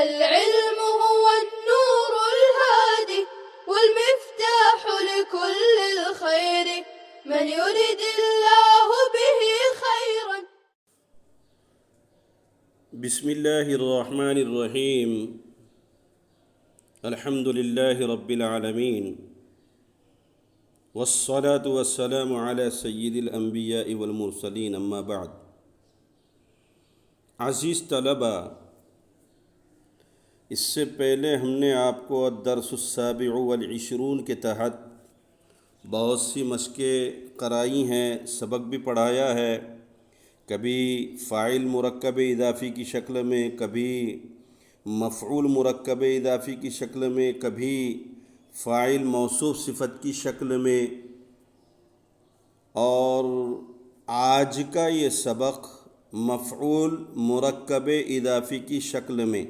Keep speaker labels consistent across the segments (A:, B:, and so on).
A: العلم هو النور الهادي والمفتاح لكل الخير من يرد الله به خيرا.
B: بسم اللہ الرحمن الرحیم الحمد للہ رب العالمین والصلاة والسلام علی سید الانبیاء والمرسلین اما بعد. عزیز طلبہ، اس سے پہلے ہم نے آپ کو الدرس السابع والعشرون کے تحت بہت سی مشقیں کرائی ہیں، سبق بھی پڑھایا ہے. کبھی فاعل مرکب اضافی کی شکل میں، کبھی مفعول مرکب اضافی کی شکل میں، کبھی فاعل موصوف صفت کی شکل میں. اور آج کا یہ سبق مفعول مرکب اضافی کی شکل میں.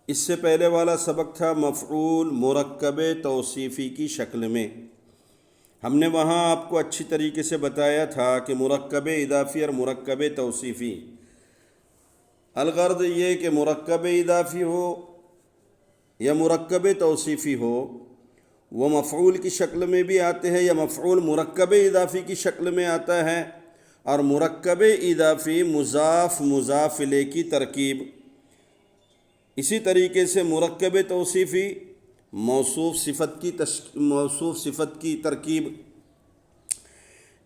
B: اس سے پہلے والا سبق تھا مفعول مرکب توصیفی کی شکل میں. ہم نے وہاں آپ کو اچھی طریقے سے بتایا تھا کہ مرکب اضافی اور مرکب توصیفی، الغرض یہ کہ مرکب اضافی ہو یا مرکب توصیفی ہو، وہ مفعول کی شکل میں بھی آتے ہیں یا مفعول مرکب اضافی کی شکل میں آتا ہے. اور مرکب اضافی مضاف مضاف الیہ کی ترکیب، اسی طریقے سے مرکب توصیفی موصوف صفت کی ترکیب.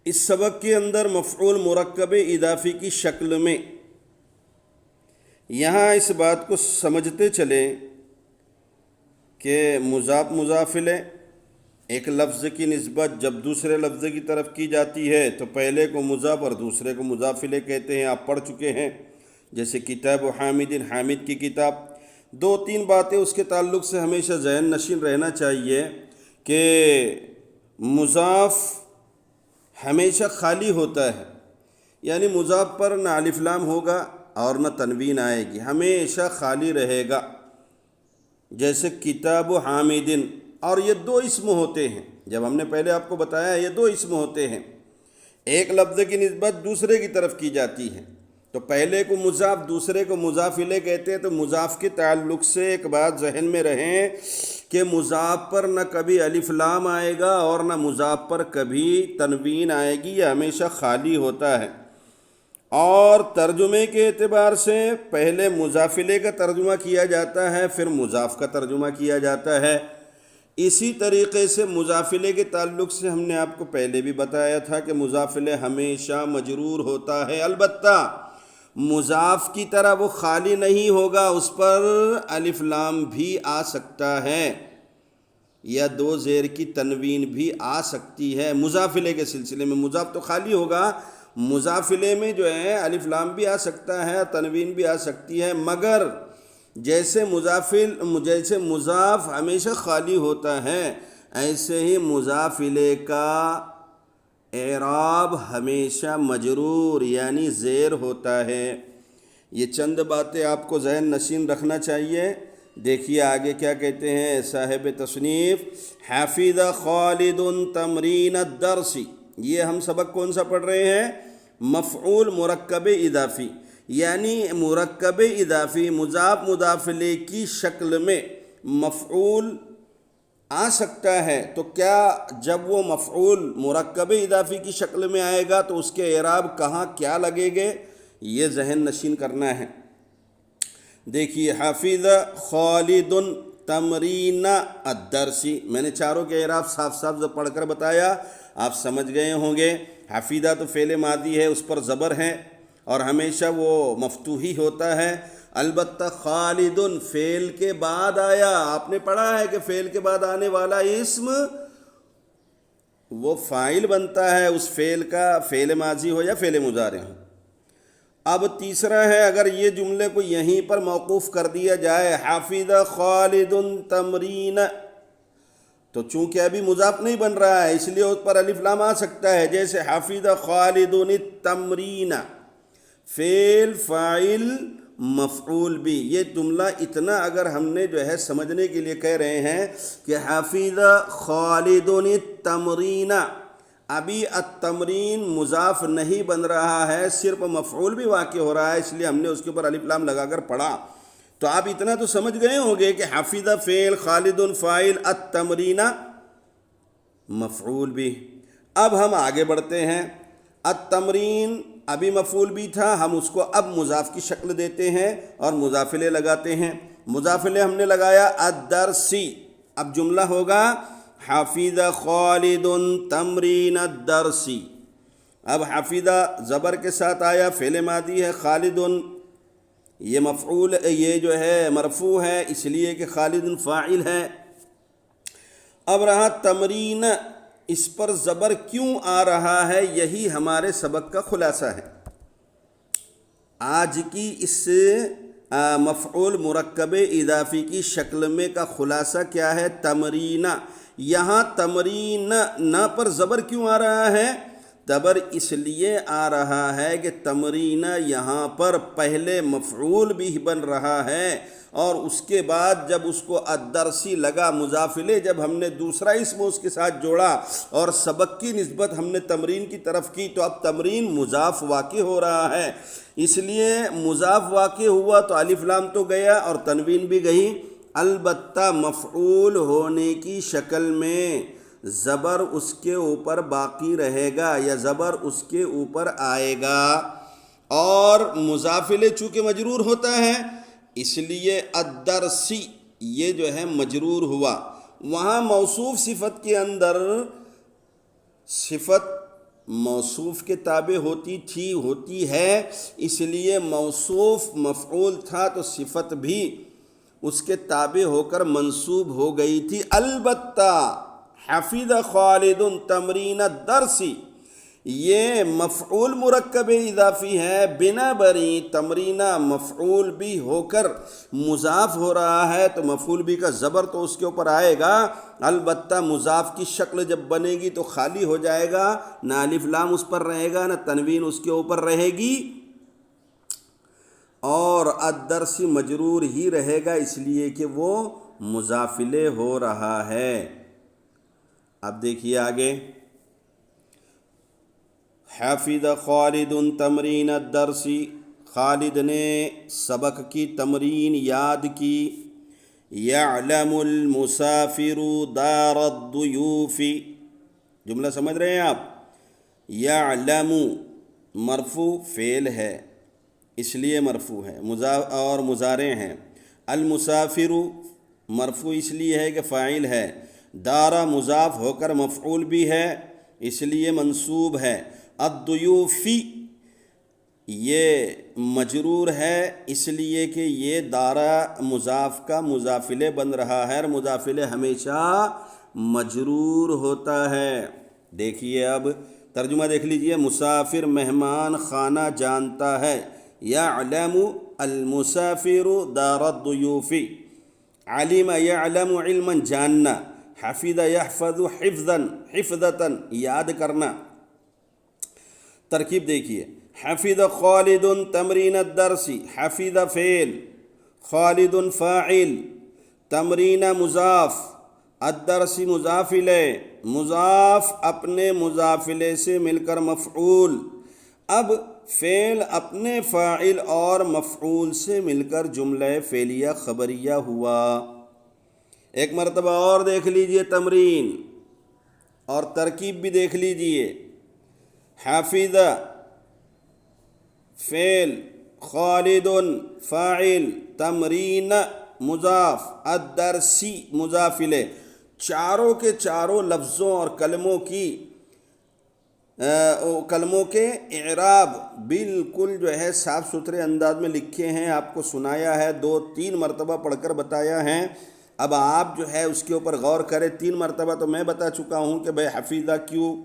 B: اس سبق کے اندر مفعول مرکب اضافی کی شکل میں یہاں اس بات کو سمجھتے چلیں کہ مضاف مضاف الیہ ایک لفظ کی نسبت جب دوسرے لفظ کی طرف کی جاتی ہے تو پہلے کو مضاف اور دوسرے کو مضاف الیہ کہتے ہیں. آپ پڑھ چکے ہیں، جیسے کتاب حامد، حامد کی کتاب. دو تین باتیں اس کے تعلق سے ہمیشہ ذہن نشین رہنا چاہیے کہ مضاف ہمیشہ خالی ہوتا ہے، یعنی مضاف پر نہ الف لام ہوگا اور نہ تنوین آئے گی، ہمیشہ خالی رہے گا. جیسے کتاب حامد، اور یہ دو اسم ہوتے ہیں. جب ہم نے پہلے آپ کو بتایا یہ دو اسم ہوتے ہیں، ایک لفظ کی نسبت دوسرے کی طرف کی جاتی ہے تو پہلے کو مضاف دوسرے کو مضاف الیہ کہتے ہیں. تو مضاف کے تعلق سے ایک بات ذہن میں رہیں کہ مضاف پر نہ کبھی الف لام آئے گا اور نہ مضاف پر کبھی تنوین آئے گی، یہ ہمیشہ خالی ہوتا ہے. اور ترجمے کے اعتبار سے پہلے مضاف الیہ کا ترجمہ کیا جاتا ہے، پھر مضاف کا ترجمہ کیا جاتا ہے. اسی طریقے سے مضاف الیہ کے تعلق سے ہم نے آپ کو پہلے بھی بتایا تھا کہ مضاف الیہ ہمیشہ مجرور ہوتا ہے، البتہ مضاف کی طرح وہ خالی نہیں ہوگا، اس پر الف لام بھی آ سکتا ہے یا دو زیر کی تنوین بھی آ سکتی ہے. مضاف الیہ کے سلسلے میں مضاف تو خالی ہوگا، مضاف الیہ میں جو ہے الف لام بھی آ سکتا ہے، تنوین بھی آ سکتی ہے. مگر جیسے مضاف ہمیشہ خالی ہوتا ہے، ایسے ہی مضاف الیہ کا اعراب ہمیشہ مجرور یعنی زیر ہوتا ہے. یہ چند باتیں آپ کو ذہن نشین رکھنا چاہیے. دیکھیے آگے کیا کہتے ہیں صاحب تصنیف، حفظ خالد تمرین الدرس. یہ ہم سبق کون سا پڑھ رہے ہیں؟ مفعول مرکب اضافی، یعنی مرکب اضافی مضاف مضاف الیہ کی شکل میں مفعول آ سکتا ہے. تو کیا جب وہ مفعول مرکب اضافی کی شکل میں آئے گا تو اس کے اعراب کہاں کیا لگے گے، یہ ذہن نشین کرنا ہے. دیکھیے حفظ خالد تمرین الدرس، میں نے چاروں کے اعراب صاف صاف پڑھ کر بتایا، آپ سمجھ گئے ہوں گے. حفظہ تو فعل ماضی ہے، اس پر زبر ہے اور ہمیشہ وہ مفتوح ہی ہوتا ہے. البتہ خالد فعل کے بعد آیا، آپ نے پڑھا ہے کہ فعل کے بعد آنے والا اسم وہ فاعل بنتا ہے، اس فعل کا فعل ماضی ہو یا فعل مضارع ہو. اب تیسرا ہے، اگر یہ جملے کو یہیں پر موقوف کر دیا جائے حفظ خالد تمرین، تو چونکہ ابھی مضاف نہیں بن رہا ہے اس لیے اس پر الف لام آ سکتا ہے. جیسے حفظ خالد التمرین، فعل فاعل مفعول بھی. یہ جملہ اتنا اگر ہم نے جو ہے سمجھنے کے لیے کہہ رہے ہیں کہ حفظ خالد التمرین، ابھی التمرین مضاف نہیں بن رہا ہے، صرف مفعول بھی واقع ہو رہا ہے، اس لیے ہم نے اس کے اوپر الف لام لگا کر پڑھا. تو آپ اتنا تو سمجھ گئے ہوں گے کہ حفظ فعل، خالد فاعل، التمرین مفعول بھی۔ اب ہم آگے بڑھتے ہیں۔ التمرین ابھی مفعول بھی تھا، ہم اس کو اب مضاف کی شکل دیتے ہیں اور مضافلے لگاتے ہیں۔ مضافلے ہم نے لگایا الدرسی، اب جملہ ہوگا حفظ خالد تمرین الدرسی۔ اب حفظ زبر کے ساتھ آیا، فعل ماضی ہے، خالد یہ مفعول، یہ جو ہے مرفوع ہے اس لیے کہ خالد فاعل ہے۔ اب رہا تمرین، اس پر زبر کیوں آ رہا ہے، یہی ہمارے سبق کا خلاصہ ہے۔ آج کی اس مفعول مرکب اضافی کی شکل میں کا خلاصہ کیا ہے؟ تمرین۔ یہاں تمرین نہ پر زبر کیوں آ رہا ہے؟ زبر اس لیے آ رہا ہے کہ تمرین یہاں پر پہلے مفعول بھی بن رہا ہے، اور اس کے بعد جب اس کو الدرسی لگا مضافلے، جب ہم نے دوسرا اسم اس کے ساتھ جوڑا اور سبق کی نسبت ہم نے تمرین کی طرف کی، تو اب تمرین مضاف واقع ہو رہا ہے۔ اس لیے مضاف واقع ہوا تو الف لام تو گیا اور تنوین بھی گئی، البتہ مفعول ہونے کی شکل میں زبر اس کے اوپر باقی رہے گا یا زبر اس کے اوپر آئے گا، اور مضافلے چونکہ مجرور ہوتا ہے اس لیے الدرسی یہ جو ہے مجرور ہوا۔ وہاں موصوف صفت کے اندر صفت موصوف کے تابع ہوتی ہے، اس لیے موصوف مفعول تھا تو صفت بھی اس کے تابع ہو کر منصوب ہو گئی تھی۔ البتہ حفظ خالد تمرین الدرسی یہ مفعول مرکب اضافی ہے، بنا بری تمرینہ مفعول بھی ہو کر مضاف ہو رہا ہے تو مفعول بھی کا زبر تو اس کے اوپر آئے گا، البتہ مضاف کی شکل جب بنے گی تو خالی ہو جائے گا، نہ الف لام اس پر رہے گا نہ تنوین اس کے اوپر رہے گی، اور الدرسی مجرور ہی رہے گا اس لیے کہ وہ مضافلے ہو رہا ہے۔ اب دیکھیے آگے، حفظ خالد تمرین الدرسی، خالد نے سبق کی تمرین یاد کی۔ یعلم المسافر دار الضیوف، جملہ سمجھ رہے ہیں آپ؟ یعلم مرفوع فعل ہے اس لیے مرفوع ہے، اور مضارع ہیں۔ المسافر مرفوع اس لیے ہے کہ فاعل ہے، دارا مضاف ہو کر مفعول بھی ہے اس لیے منصوب ہے، الضیوفی یہ مجرور ہے اس لیے کہ یہ دارا مضاف کا مضافلے بن رہا ہے، اور مضافلے ہمیشہ مجرور ہوتا ہے۔ دیکھیے اب ترجمہ دیکھ لیجئے، مسافر مہمان خانہ جانتا ہے، یعلم المسافر دار الضیوف، علم یعلم علما جاننا، حفظ یحفظ حفظا حفظتا یاد کرنا۔ ترکیب دیکھیے، حفظ خالد تمرین الدرسی، حفظ فعل، خالد فاعل، تمرین مضاف، الدرسی مضافلے، مضاف اپنے مضافلے سے مل کر مفعول۔ اب فعل اپنے فاعل اور مفعول سے مل کر جملہ فعلیہ خبریہ ہوا۔ ایک مرتبہ اور دیکھ لیجئے تمرین، اور ترکیب بھی دیکھ لیجئے، حافظ فعل، خالد فاعل، تمرین مضاف، الدرسی مضافلے، چاروں کے چاروں لفظوں اور کلموں کے اعراب بالکل جو ہے صاف ستھرے انداز میں لکھے ہیں، آپ کو سنایا ہے، 2-3 مرتبہ پڑھ کر بتایا ہے۔ اب آپ جو ہے اس کے اوپر غور کریں۔ 3 مرتبہ تو میں بتا چکا ہوں کہ بھئی حفیظہ کیوں،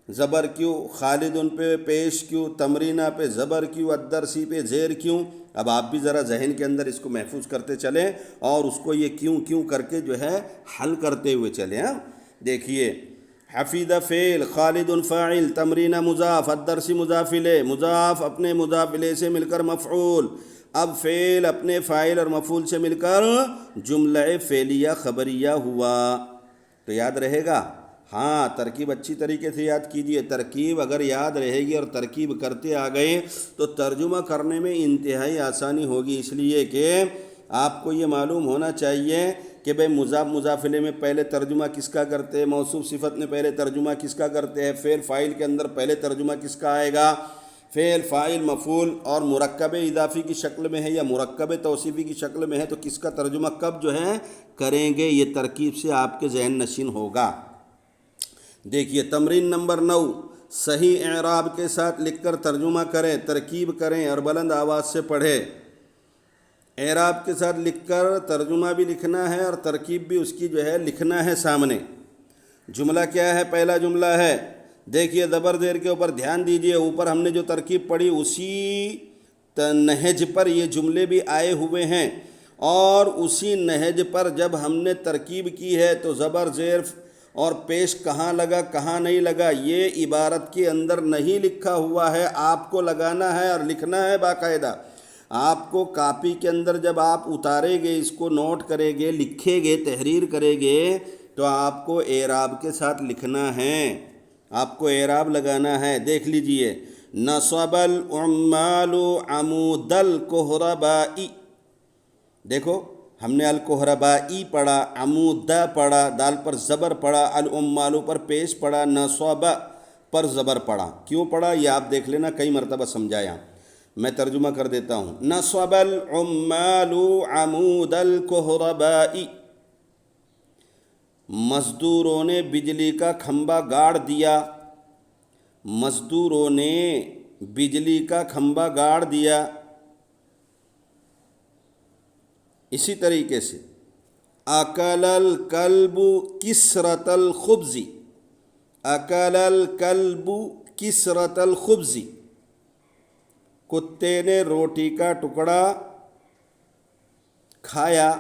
B: زبر کیوں، خالد ان پہ پیش کیوں، تمرینہ پہ زبر کیوں، الدرسی پہ زیر کیوں۔ اب آپ بھی ذرا ذہن کے اندر اس کو محفوظ کرتے چلیں اور اس کو یہ کیوں کر کے جو ہے حل کرتے ہوئے چلیں۔ دیکھیے، حفیظ فعل، خالد فاعل، تمرینہ مضاف، الدرسی مضافلے، مضاف اپنے مضافلے سے مل کر مفعول۔ اب فعل اپنے فاعل اور مفعول سے مل کر جملہ فعلیہ خبریہ ہوا۔ تو یاد رہے گا؟ ہاں، ترکیب اچھی طریقے سے یاد کیجئے۔ ترکیب اگر یاد رہے گی اور ترکیب کرتے آ گئے تو ترجمہ کرنے میں انتہائی آسانی ہوگی، اس لیے کہ آپ کو یہ معلوم ہونا چاہیے کہ بھئی مضاف مضاف الیہ میں پہلے ترجمہ کس کا کرتے ہیں، موصوف صفت میں پہلے ترجمہ کس کا کرتے ہیں، فعل فاعل کے اندر پہلے ترجمہ کس کا آئے گا، فعل فاعل مفعول اور مرکب اضافی کی شکل میں ہے یا مرکب توصیفی کی شکل میں ہے تو کس کا ترجمہ کب جو ہے کریں گے، یہ ترکیب سے آپ کے ذہن نشین ہوگا۔ دیکھیے تمرین نمبر 9، صحیح اعراب کے ساتھ لکھ کر ترجمہ کریں، ترکیب کریں اور بلند آواز سے پڑھیں۔ اعراب کے ساتھ لکھ کر ترجمہ بھی لکھنا ہے اور ترکیب بھی اس کی جو ہے لکھنا ہے سامنے۔ جملہ کیا ہے؟ پہلا جملہ ہے، دیکھیے زبر زیر کے اوپر دھیان دیجئے، اوپر ہم نے جو ترکیب پڑھی اسی نہج پر یہ جملے بھی آئے ہوئے ہیں، اور اسی نہج پر جب ہم نے ترکیب کی ہے تو زبر زیر اور پیش کہاں لگا کہاں نہیں لگا یہ عبارت کے اندر نہیں لکھا ہوا ہے، آپ کو لگانا ہے اور لکھنا ہے باقاعدہ۔ آپ کو کاپی کے اندر جب آپ اتاریں گے، اس کو نوٹ کریں گے، لکھیں گے، تحریر کریں گے تو آپ کو اعراب کے ساتھ لکھنا ہے، آپ کو اعراب لگانا ہے۔ دیکھ لیجئے، نصب العمال عمود الکہرباء، دیکھو ہم نے الکہربائی پڑھا، عمودہ پڑھا، دال پر زبر پڑھا، العمال پر پیش پڑھا، نصب پر زبر پڑھا۔ کیوں پڑھا یہ آپ دیکھ لینا، کئی مرتبہ سمجھایا، میں ترجمہ کر دیتا ہوں۔ نصب العمال عمود الکہرباء، مزدوروں نے بجلی کا کھمبا گاڑ دیا، مزدوروں نے بجلی کا کھمبا گاڑ دیا۔ اسی طریقے سے اکل الکلب کسرۃ الخبز، اکل الکلب کسرۃ الخبز، کتے نے روٹی کا ٹکڑا کھایا،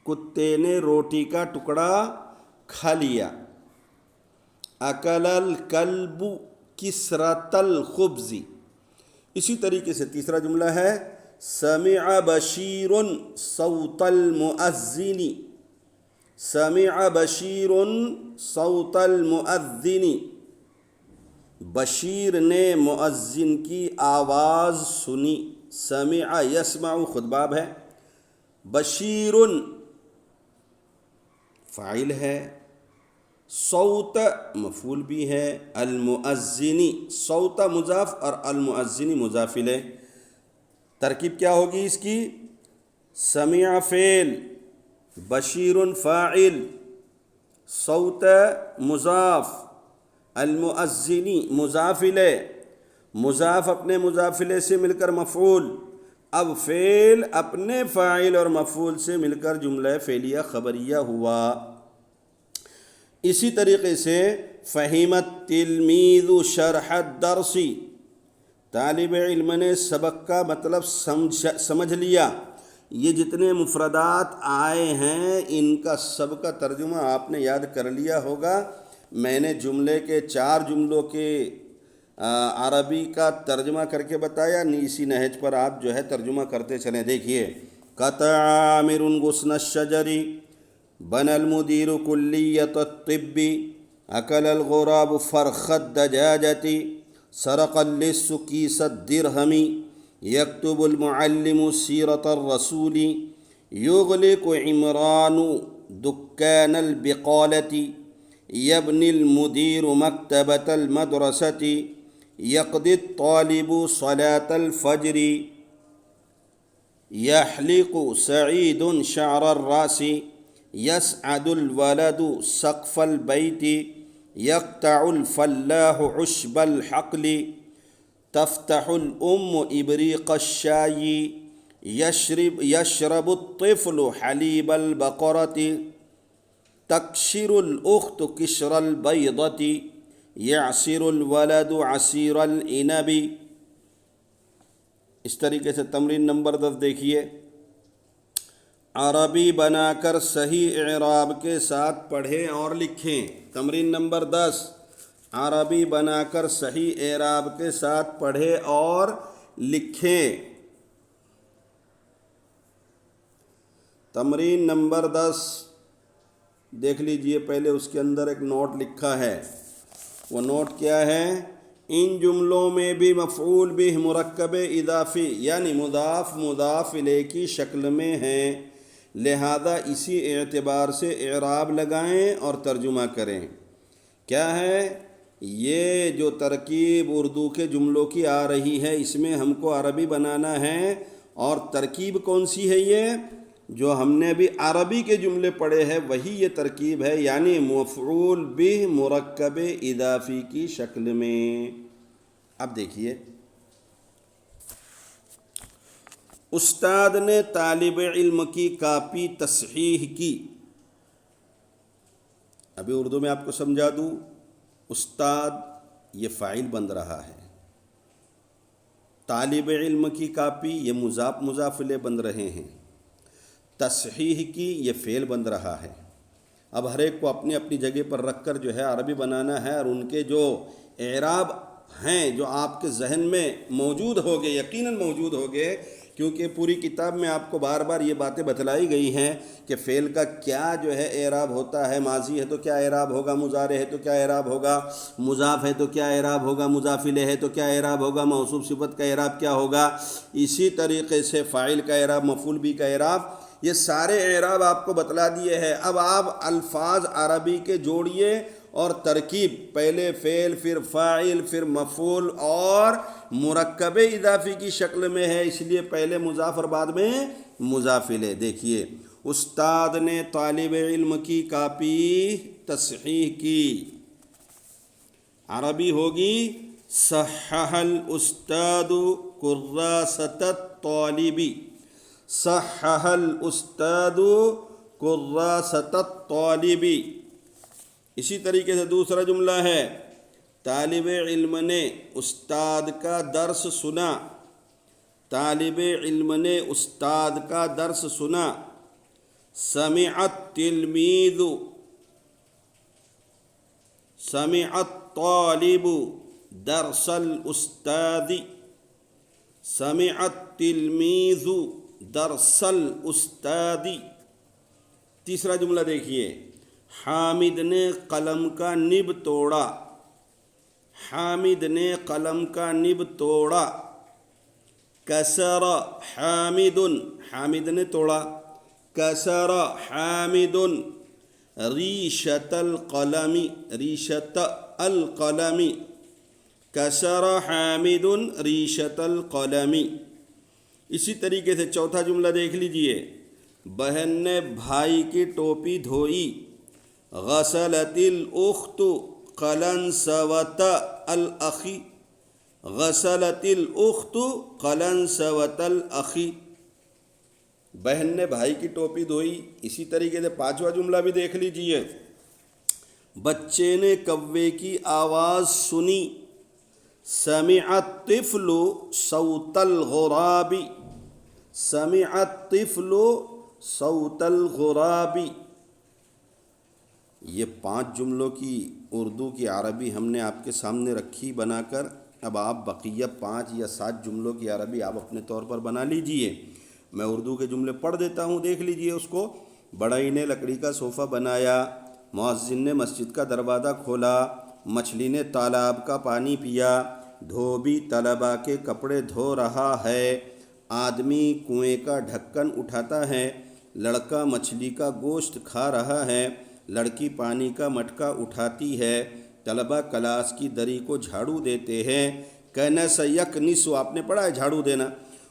B: کتے نے روٹی کا ٹکڑا کھا لیا۔ اکل الکلب کسرۃ الخبز۔ اسی طریقے سے تیسرا جملہ ہے، سمع بشیر صوت المؤذن، سمع بشیر صوت المؤذن، بشیر نے مؤذن کی آواز سنی۔ سمع یسمع خود باب ہے، بشیر فاعل ہے، صوت مفعول بھی ہے، المؤذن صوت مضاف اور المؤذن مضاف الیہ۔ ترکیب کیا ہوگی اس کی؟ سمع فعل، بشیر فاعل، صوت مضاف، المؤذن مضاف الیہ، مضاف اپنے مضاف الیہ سے مل کر مفعول، اب فعل اپنے فاعل اور مفعول سے مل کر جملہ فعلیہ خبریہ ہوا۔ اسی طریقے سے فہم التلمیذ شرح الدرس، طالب علم نے سبق کا مطلب سمجھ لیا۔ یہ جتنے مفردات آئے ہیں ان کا سب کا ترجمہ آپ نے یاد کر لیا ہوگا۔ میں نے جملے کے 4 جملوں کے عربی کا ترجمہ کر کے بتایا، اسی نہج پر آپ جو ہے ترجمہ کرتے چلیں۔ دیکھیے، قطع عامر غصن الشجر، بنى المدير كلية الطب، أكل الغراب فرخ الدجاجة، سرق اللص كيس الدرهم، يكتب المعلم سيرة الرسول، يغلق عمران دكان البقالة، يبني المدير مكتبة المدرسة، يقضي الطالب صلاة الفجر، يحلق سعيد شعر الرأس، يسعد الولد سقف البيت، يقطع الفلاح عشب الحقل، تفتح الأم إبريق الشاي، يشرب الطفل حليب البقرة، تقشر الأخت قشر البيضة، يعصر الولد عصير العنب۔ اس طریقے سے تمرین نمبر 10 دیکھیے، عربی بنا کر صحیح اعراب کے ساتھ پڑھیں اور لکھیں۔ تمرین نمبر 10، عربی بنا کر صحیح اعراب کے ساتھ پڑھیں اور لکھیں۔ تمرین نمبر 10 دیکھ لیجئے، پہلے اس کے اندر ایک نوٹ لکھا ہے، وہ نوٹ کیا ہے؟ ان جملوں میں بھی مفعول بہ مرکب اضافی یعنی مضاف مضاف الیہ کی شکل میں ہیں، لہذا اسی اعتبار سے اعراب لگائیں اور ترجمہ کریں۔ کیا ہے یہ جو ترکیب اردو کے جملوں کی آ رہی ہے، اس میں ہم کو عربی بنانا ہے، اور ترکیب کون سی ہے؟ یہ جو ہم نے ابھی عربی کے جملے پڑھے ہیں وہی یہ ترکیب ہے، یعنی مفعول بہ مرکب اضافی کی شکل میں۔ اب دیکھیے، استاد نے طالب علم کی کاپی تصحیح کی۔ ابھی اردو میں آپ کو سمجھا دوں، استاد یہ فاعل بن رہا ہے، طالب علم کی کاپی یہ مضاف مضاف الیہ بن رہے ہیں، تصحیح کی یہ فعل بن رہا ہے۔ اب ہر ایک کو اپنی اپنی جگہ پر رکھ کر جو ہے عربی بنانا ہے، اور ان کے جو اعراب ہیں جو آپ کے ذہن میں موجود ہوگے، یقیناً موجود ہوگے، کیونکہ پوری کتاب میں آپ کو بار بار یہ باتیں بتلائی گئی ہیں کہ فعل کا کیا جو ہے اعراب ہوتا ہے، ماضی ہے تو کیا اعراب ہوگا، مضارع ہے تو کیا اعراب ہوگا، مضاف ہے تو کیا اعراب ہوگا، مضاف الیہ ہے تو کیا اعراب ہوگا، موصوف صفت کا اعراب کیا ہوگا، اسی طریقے سے فاعل کا اعراب، مفعول بھی کا اعراب، یہ سارے اعراب آپ کو بتلا دیے ہیں۔ اب آپ الفاظ عربی کے جوڑیے اور ترکیب، پہلے فعل پھر فاعل پھر مفعول اور مرکب اضافی کی شکل میں ہے، اس لیے پہلے مضاف اور بعد میں مضاف الیہ۔ دیکھیے، استاد نے طالب علم کی کاپی تصحیح کی، عربی ہوگی صحح الاستاذ کراسۃ الطالب، صحح الاستاذ کراسۃ الطالب۔ اسی طریقے سے دوسرا جملہ ہے، طالب علم نے استاد کا درس سنا، طالب علم نے استاد کا درس سنا، سمع التلمیذ، سمع الطالب درس الاستاذ، سمع التلمیذ درس الاستاذ۔ تیسرا جملہ دیکھیے، حامد نے قلم کا نب توڑا، حامد نے قلم کا نب توڑا، کسر حامد، حامد نے توڑا، کسر حامد ریشۃ القلم، ریشۃ القلم، کسر حامد ریشۃ القلم۔ اسی طریقے سے چوتھا جملہ دیکھ لیجئے، بہن نے بھائی کی ٹوپی دھوئی، غسلت الاخت قلنسوۃ الاخ، غسلت الاخت قلنسوۃ الاخ، بہن نے بھائی کی ٹوپی دھوئی۔ اسی طریقے سے پانچواں جملہ بھی دیکھ لیجئے، بچے نے کوے کی آواز سنی، سمع الطفل صوت الغراب، سمع الطفل صوت الغراب۔ یہ 5 جملوں کی اردو کی عربی ہم نے آپ کے سامنے رکھی بنا کر، اب آپ بقیہ 5 یا 7 جملوں کی عربی آپ اپنے طور پر بنا لیجئے۔ میں اردو کے جملے پڑھ دیتا ہوں، دیکھ لیجئے اس کو۔ بڑھئی نے لکڑی کا صوفہ بنایا، مؤذن نے مسجد کا دروازہ کھولا، مچھلی نے تالاب کا پانی پیا، دھوبی طلباء کے کپڑے دھو رہا ہے، آدمی کنویں کا ڈھکن اٹھاتا ہے، لڑکا مچھلی کا گوشت کھا رہا ہے، لڑکی پانی کا مٹکا اٹھاتی ہے، طلباء کلاس کی دری کو جھاڑو دیتے ہیں، کنس یکنس، آپ نے پڑھا ہے جھاڑو دینا،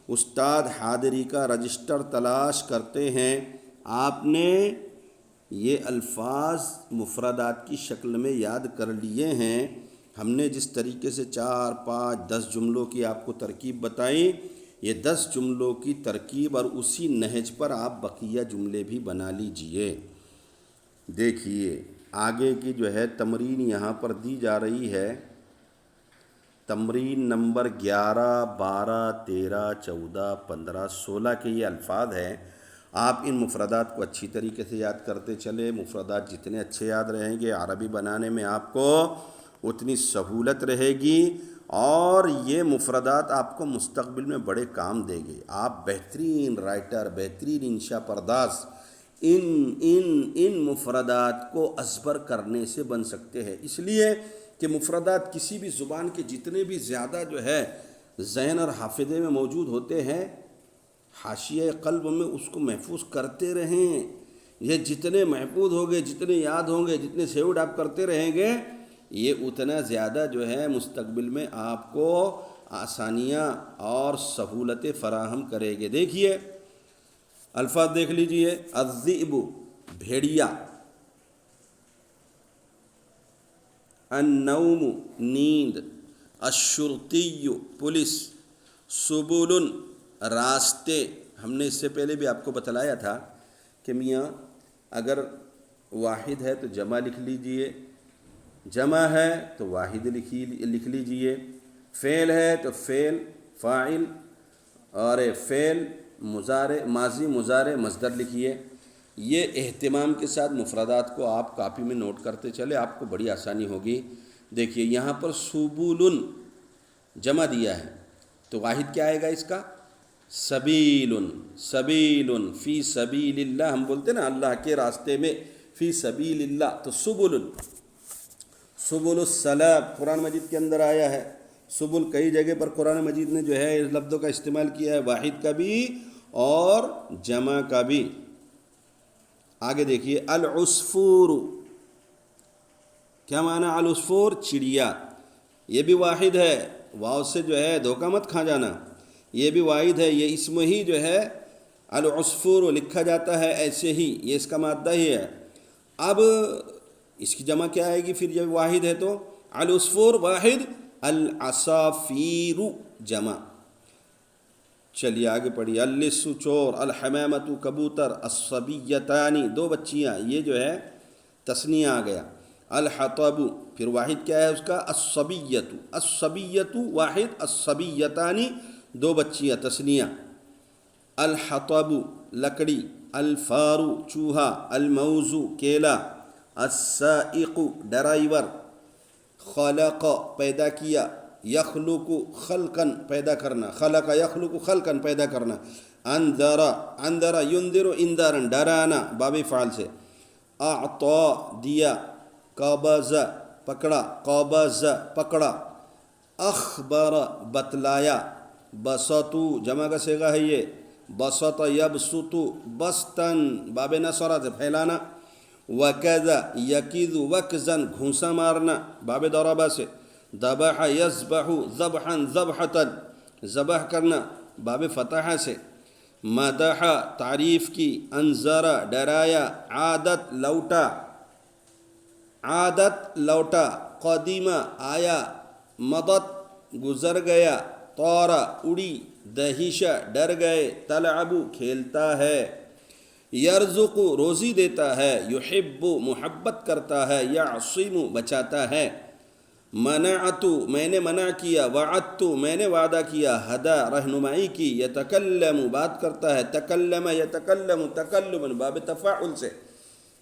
B: استاد حاضری کا رجسٹر تلاش کرتے ہیں۔ آپ نے یہ الفاظ مفردات کی شکل میں یاد کر لیے ہیں۔ ہم نے جس طریقے سے 4، 5، 10 جملوں کی آپ کو ترکیب بتائی، یہ 10 جملوں کی ترکیب اور اسی نہج پر آپ بقیہ جملے بھی بنا لیجئے۔ دیکھیے آگے کی جو ہے تمرین یہاں پر دی جا رہی ہے، تمرین نمبر 11، 12، 13، 14، 15، 16 کے یہ الفاظ ہیں۔ آپ ان مفردات کو اچھی طریقے سے یاد کرتے چلے، مفردات جتنے اچھے یاد رہیں گے عربی بنانے میں آپ کو اتنی سہولت رہے گی، اور یہ مفردات آپ کو مستقبل میں بڑے کام دے گے۔ آپ بہترین رائٹر، بہترین انشاء پرداز ان مفردات کو ازبر کرنے سے بن سکتے ہیں، اس لیے کہ مفردات کسی بھی زبان کے جتنے بھی زیادہ جو ہے ذہن اور حافظے میں موجود ہوتے ہیں، حاشیہ قلب میں اس کو محفوظ کرتے رہیں. یہ جتنے محفوظ ہوں گے، جتنے یاد ہوں گے، جتنے سیوڈ آپ کرتے رہیں گے، یہ اتنا زیادہ جو ہے مستقبل میں آپ کو آسانیاں اور سہولتیں فراہم کرے گے. دیکھیے الفاظ دیکھ لیجئے. الذئب بھیڑیا، النوم نیند، الشرطی پولیس، سبل راستے. ہم نے اس سے پہلے بھی آپ کو بتلایا تھا کہ میاں اگر واحد ہے تو جمع لکھ لیجئے، جمع ہے تو واحد لکھ لیجئے، فعل ہے تو فعل فاعل، اور فعل مضارع ماضی مضارع مصدر لکھیے. یہ اہتمام کے ساتھ مفردات کو آپ کاپی میں نوٹ کرتے چلے، آپ کو بڑی آسانی ہوگی. دیکھیے یہاں پر سبول جمع دیا ہے تو واحد کیا آئے گا اس کا؟ سبیل. سبیل فی سبیل اللہ، ہم بولتے نا اللہ کے راستے میں، فی سبیل اللہ. تو سبل، سبل السلام قرآن مجید کے اندر آیا ہے. سبل کئی جگہ پر قرآن مجید نے جو ہے اس لفظوں کا استعمال کیا ہے، واحد کا بھی اور جمع کا بھی. آگے دیکھیے العصفور، کیا معنی العصفور؟ چڑیا. یہ بھی واحد ہے، واو سے جو ہے دھوکہ مت کھا جانا، یہ بھی واحد ہے. یہ اسم ہی جو ہے العصفور لکھا جاتا ہے ایسے ہی، یہ اس کا مادہ ہی ہے. اب اس کی جمع کیا آئے گی پھر جب واحد ہے تو؟ العصفور واحد، العصافیر جمع. چلیے آگے پڑھیے. اللص چور، الحمامۃ کبوتر، الصبیتان دو بچیاں، یہ جو ہے تثنیہ آ گیا. الحطب پھر واحد کیا ہے اس کا؟ الصبیۃ. الصبیۃ واحد، الصبیتان دو بچیاں تثنیہ. الحطب لکڑی، الفار چوہا، الموز کیلا، السائق ڈرائیور، خلق پیدا کیا، یخلق خلقا پیدا کرنا، خلق یخلق خلقا پیدا کرنا. انذر، انذر ینذر انذارا ڈرانا باب فعل سے. اعطا دیا، قبض پکڑا، قبض پکڑا. اخبر بتلایا، بسطو جمع کا صیغہ ہے یہ، بسط یبسط بسطا باب نصرہ سے پھیلانا. وکذا یکذ وکزا گھونسا مارنا باب ضربہ سے. ذبح یذبح ذبحا ذبحتا ذبح کرنا باب فتحہ سے. مدح تعریف کی، انذر ڈرایا، عادت لوٹا، عادت لوٹا، قدیمہ آیا، مضت گزر گیا، طار اڑی، دہش ڈر گئے، تلعب کھیلتا ہے، یرزق روزی دیتا ہے، یحب محبت کرتا ہے، یعصم بچاتا ہے. منعت میں نے منع کیا، وعدت میں نے وعدہ کیا، ہدا رہنمائی کی، یتکلم بات کرتا ہے، تکلم یتکلم تکلما باب تفاعل سے.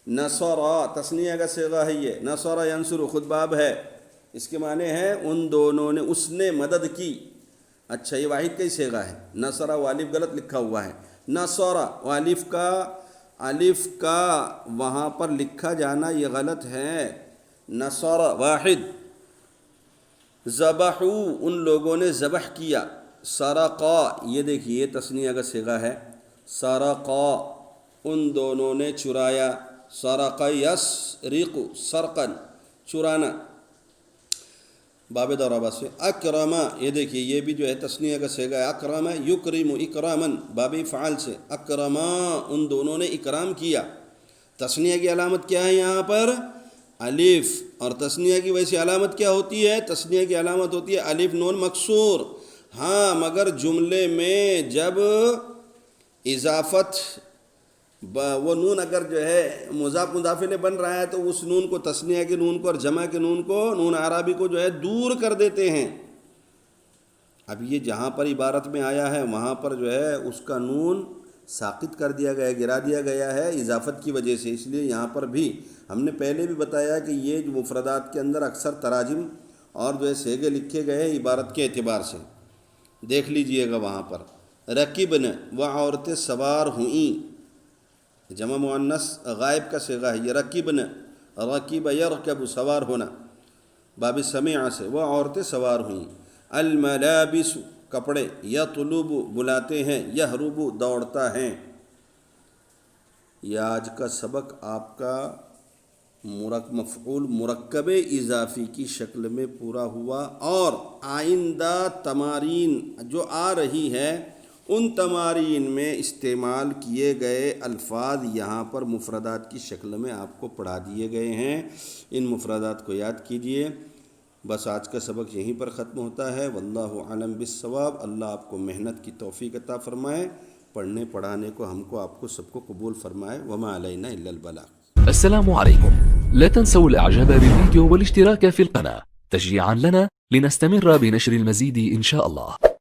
B: نصر تثنیہ کا صیغہ ہے یہ، نصر ینصر خود باب ہے، اس کے معنی ہے ان دونوں نے، اس نے مدد کی. اچھا یہ واحد کا ہی صیغہ ہے. نصر والف غلط لکھا ہوا ہے، نصر الف کا وہاں پر لکھا جانا یہ غلط ہے، نصر واحد. ذبحو ان لوگوں نے ذبح کیا. سرقا یہ دیکھیے تثنیہ کا صیغہ ہے، سرقا ان دونوں نے چرایا. سرق یسرق سرقا چرانا باب ضربہ سے. اکرم یہ دیکھیے یہ بھی جو ہے تثنیہ کا صیغہ ہے، اکرم یکرم اکراما باب فعال سے. اکرما ان دونوں نے اکرام کیا. تثنیہ کی علامت کیا ہے یہاں پر؟ الف. اور تثنیہ کی ویسی علامت کیا ہوتی ہے؟ تثنیہ کی علامت ہوتی ہے الف نون مکسور. ہاں مگر جملے میں جب اضافت وہ نون اگر جو ہے مضاف مضاف الیہ بن رہا ہے تو اس نون کو، تثنیہ کے نون کو اور جمع کے نون کو، نون عربی کو جو ہے دور کر دیتے ہیں. اب یہ جہاں پر عبارت میں آیا ہے وہاں پر جو ہے اس کا نون ساقط کر دیا گیا ہے، گرا دیا گیا ہے اضافت کی وجہ سے. اس لیے یہاں پر بھی ہم نے پہلے بھی بتایا کہ یہ جو مفردات کے اندر اکثر تراجم اور جو ہے صیغے لکھے گئے ہیں عبارت کے اعتبار سے. دیکھ لیجئے گا وہاں پر. رکبن وہ عورتیں سوار ہوئیں، جمع مؤنث غائب کا صیغہ ہے یہ. رکبن رکب یرکب سوار ہونا. باب سمع سے وہ عورتیں سوار ہوئیں، الملابس کپڑے، یطلب بلاتے ہیں، یہرب دوڑتا ہے۔ یہ آج کا سبق آپ کا مفعول مرکب اضافی کی شکل میں پورا ہوا، اور آئندہ تمارین جو آ رہی ہے ان تمارین میں استعمال کیے گئے الفاظ یہاں پر مفردات کی شکل میں آپ کو پڑھا دیے گئے ہیں۔ ان مفردات کو یاد کیجئے۔ بس آج کا سبق یہیں پر ختم ہوتا ہے۔ واللہ اعلم بالصواب۔ اللہ آپ کو محنت کی توفیق عطا فرمائے، پڑھنے پڑھانے کو ہم کو آپ کو سب کو قبول فرمائے۔ وما علینا الا البلاغ۔
C: السلام عليكم، لا تنسوا الاعجاب بالفيديو والاشتراك في القناة تشجيعا لنا لنستمر بنشر المزيد إن شاء الله.